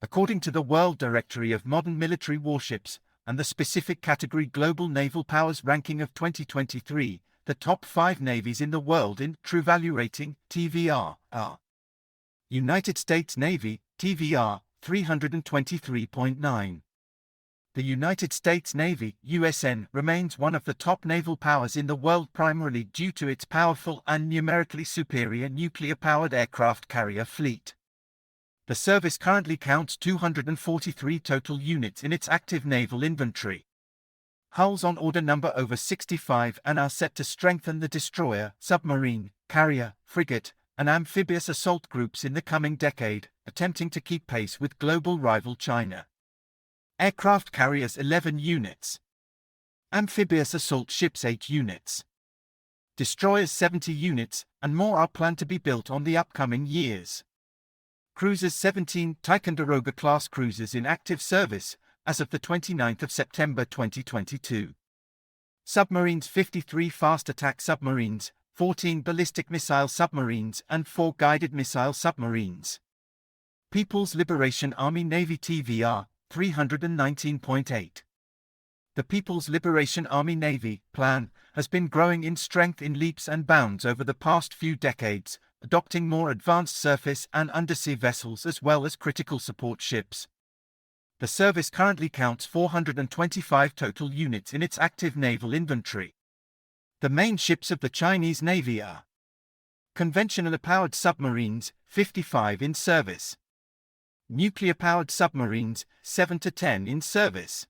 According to the World Directory of Modern Military Warships and the specific category Global Naval Powers Ranking of 2023, the top 5 navies in the world in TrueValueRating (TVR) are: United States Navy (TVR) 323.9. The United States Navy (USN) remains one of the top naval powers in the world, primarily due to its powerful and numerically superior nuclear-powered aircraft carrier fleet. The service currently counts 243 total units in its active naval inventory. Hulls on order number over 65 and are set to strengthen the destroyer, submarine, carrier, frigate, and amphibious assault groups in the coming decade, attempting to keep pace with global rival China. Aircraft carriers 11 units. Amphibious assault ships 8 units. Destroyers 70 units, and more are planned to be built on the upcoming years. Cruisers 17 Ticonderoga-class cruisers in active service as of the 29th of September 2022. Submarines 53 fast attack submarines, 14 ballistic missile submarines and 4 guided missile submarines. People's Liberation Army Navy TVR 319.8. The People's Liberation Army Navy plan has been growing in strength in leaps and bounds over the past few decades, adopting more advanced surface and undersea vessels as well as critical support ships. The service currently counts 425 total units in its active naval inventory. The main ships of the Chinese Navy are: conventionally powered submarines, 55 in service. Nuclear-powered submarines, 7 to 10 in service.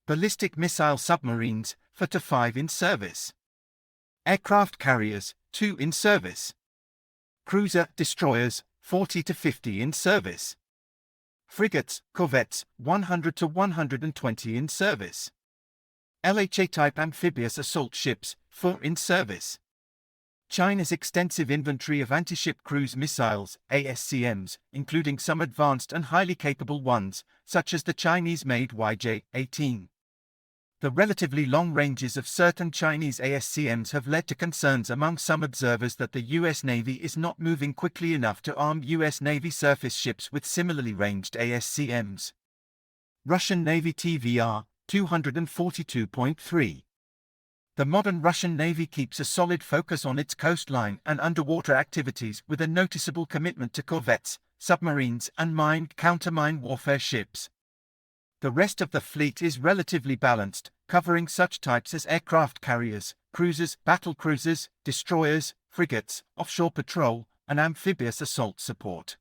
Ballistic missile submarines, 4 to 5 in service. Aircraft carriers, 2 in service. Cruiser destroyers, 40 to 50 in service. Frigates, corvettes, 100 to 120 in service. LHA-type amphibious assault ships, 4 in service. China's extensive inventory of anti-ship cruise missiles, ASCMs, including some advanced and highly capable ones, such as the Chinese-made YJ-18. The relatively long ranges of certain Chinese ASCMs have led to concerns among some observers that the U.S. Navy is not moving quickly enough to arm U.S. Navy surface ships with similarly ranged ASCMs. Russian Navy TVR 242.3. The modern Russian Navy keeps a solid focus on its coastline and underwater activities with a noticeable commitment to corvettes, submarines and counter-mine warfare ships. The rest of the fleet is relatively balanced, covering such types as aircraft carriers, cruisers, battle cruisers, destroyers, frigates, offshore patrol, and amphibious assault support.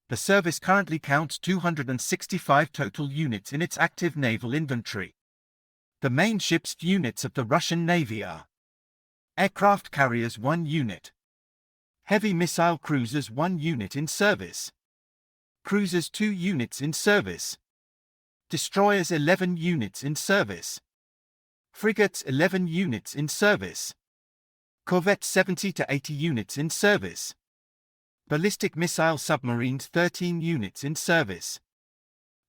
The service currently counts 265 total units in its active naval inventory. The main ships units of the Russian Navy are: aircraft carriers 1 unit. Heavy missile cruisers 1 unit in service. Cruisers 2 units in service. Destroyers 11 units in service. Frigates 11 units in service. Corvettes 70 to 80 units in service. Ballistic missile submarines 13 units in service.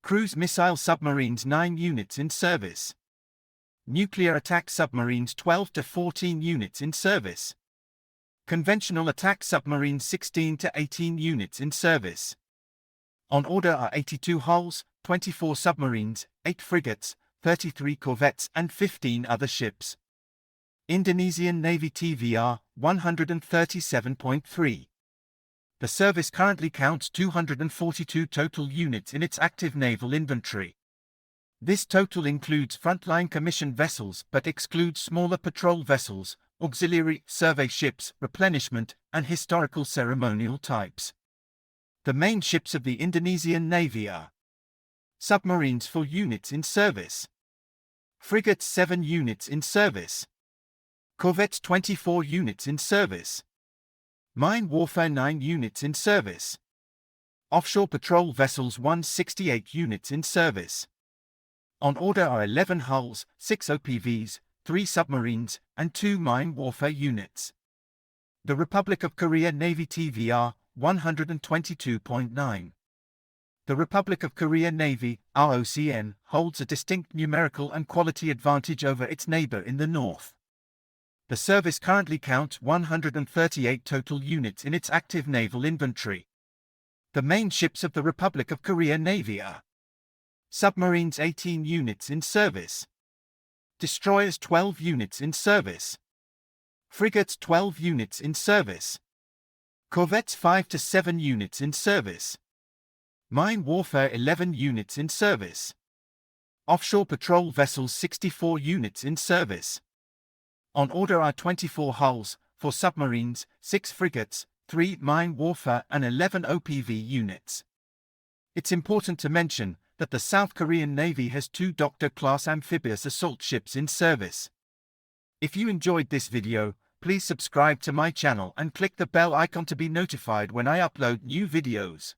Cruise missile submarines 9 units in service. Nuclear attack submarines 12 to 14 units in service. Conventional attack submarines 16 to 18 units in service. On order are 82 hulls, 24 submarines, 8 frigates, 33 corvettes and 15 other ships. Indonesian Navy TVR 137.3. The service currently counts 242 total units in its active naval inventory. This total includes frontline commissioned vessels but excludes smaller patrol vessels, auxiliary survey ships, replenishment, and historical ceremonial types. The main ships of the Indonesian Navy are: submarines 4 units in service. Frigates 7 units in service. Corvettes 24 units in service. Mine warfare 9 units in service. Offshore patrol vessels 168 units in service. On order are 11 hulls, 6 OPVs, 3 submarines, and 2 mine warfare units. The Republic of Korea Navy TVR 122.9. The Republic of Korea Navy, ROCN, holds a distinct numerical and quality advantage over its neighbor in the north. The service currently counts 138 total units in its active naval inventory. The main ships of the Republic of Korea Navy are: submarines 18 units in service, destroyers 12 units in service, frigates 12 units in service, corvettes 5 to 7 units in service, mine warfare 11 units in service, offshore patrol vessels 64 units in service. On order are 24 hulls, 4 submarines, 6 frigates, 3 mine warfare and 11 OPV units. It's important to mention that the South Korean Navy has 2 Doctor-class amphibious assault ships in service. If you enjoyed this video, please subscribe to my channel and click the bell icon to be notified when I upload new videos.